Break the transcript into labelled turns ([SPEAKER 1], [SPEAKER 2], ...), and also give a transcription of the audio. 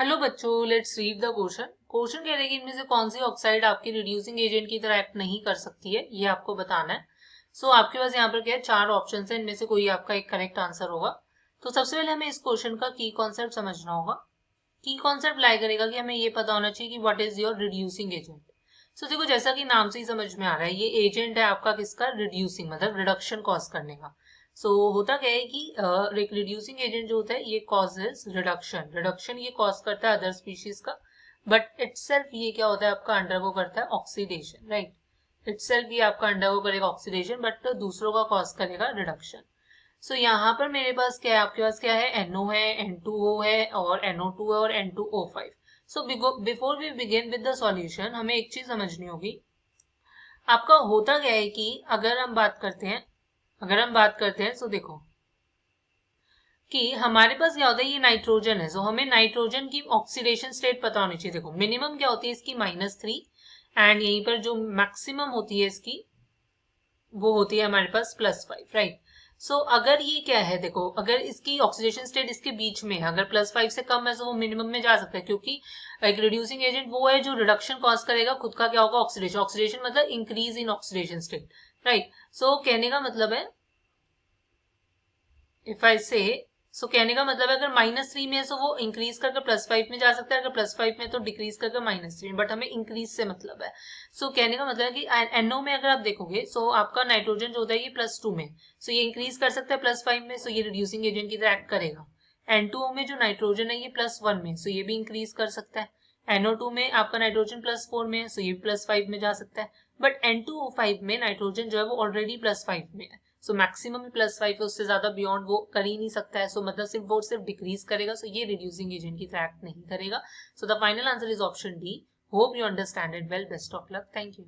[SPEAKER 1] Hello बच्चों, let's read the question. Question कह रहे हैं कि इनमें से कौन सी ऑक्साइड आपकी रिड्यूसिंग एजेंट की तरह एक्ट नहीं कर सकती है, ये आपको बताना है। आपके पास यहाँ पर क्या है, चार ऑप्शन है, इनमें से कोई आपका एक करेक्ट आंसर होगा। तो सबसे पहले हमें इस क्वेश्चन का की कॉन्सेप्ट समझना होगा। की कॉन्सेप्ट लाई करेगा कि हमें ये पता होना चाहिए कि what is your reducing agent. देखो, जैसा कि नाम से ही समझ में आ रहा है, ये एजेंट है आपका किसका, रिड्यूसिंग, मतलब रिडक्शन कॉज करने का। होता क्या है कि एक रिड्यूसिंग एजेंट जो होता है ये कॉजेज रिडक्शन, रिडक्शन ये कॉज करता है अदर स्पीशीज का, बट इटसेल्फ ये क्या होता है आपका, अंडरगो करता है ऑक्सीडेशन, राइट। इटसेल्फ ये आपका अंडरगो करेगा ऑक्सीडेशन, बट दूसरों का कॉज करेगा रिडक्शन। यहाँ पर मेरे पास क्या है, आपके पास क्या है, NO है, N2O है और NO2 है और N2O5। Before we begin with the solution, हमें एक चीज समझनी होगी। आपका होता क्या है कि अगर हम बात करते हैं तो देखो कि हमारे पास क्या होता है, ये नाइट्रोजन है। हमें नाइट्रोजन की ऑक्सीडेशन स्टेट पता होनी चाहिए। देखो, मिनिमम क्या होती है इसकी -3, एंड यहीं पर जो मैक्सिमम होती है इसकी वो होती है हमारे पास +5, राइट। अगर ये क्या है, देखो, अगर इसकी ऑक्सीडेशन स्टेट इसके बीच में है, अगर +5 से कम है तो वो मिनिमम में जा सकता है, क्योंकि एक रिड्यूसिंग एजेंट वो है जो रिडक्शन कॉज करेगा, खुद का क्या होगा, ऑक्सीडेशन। ऑक्सीडेशन मतलब increase in oxidation state, right. कहने का मतलब है, इफ आई से कहने का मतलब है, अगर -3 में है तो वो इंक्रीज करके +5 में जा सकता है, अगर +5 में तो डिक्रीज करके -3 में, बट हमें इंक्रीज से मतलब है। कहने का मतलब है कि NO में अगर आप देखोगे आपका नाइट्रोजन जो होता है ये +2 में, ये इंक्रीज कर सकता है +5 में, ये रिड्यूसिंग एजेंट की तरह एक्ट करेगा। N2O में जो नाइट्रोजन है ये +1 में, ये भी इंक्रीज कर सकता है। NO2 में आपका नाइट्रोजन +4 में है, ये भी +5 में जा सकता है। बट N2O5 में नाइट्रोजन जो है वो ऑलरेडी +5 में है, मैक्सिमम +5 है, उससे ज्यादा बियॉन्ड वो कर ही नहीं सकता है। मतलब सिर्फ डिक्रीज करेगा, ये रिड्यूसिंग एजेंट की तरह एक्ट नहीं करेगा। The final answer is option D. Hope you understand it well. Best of luck. Thank you.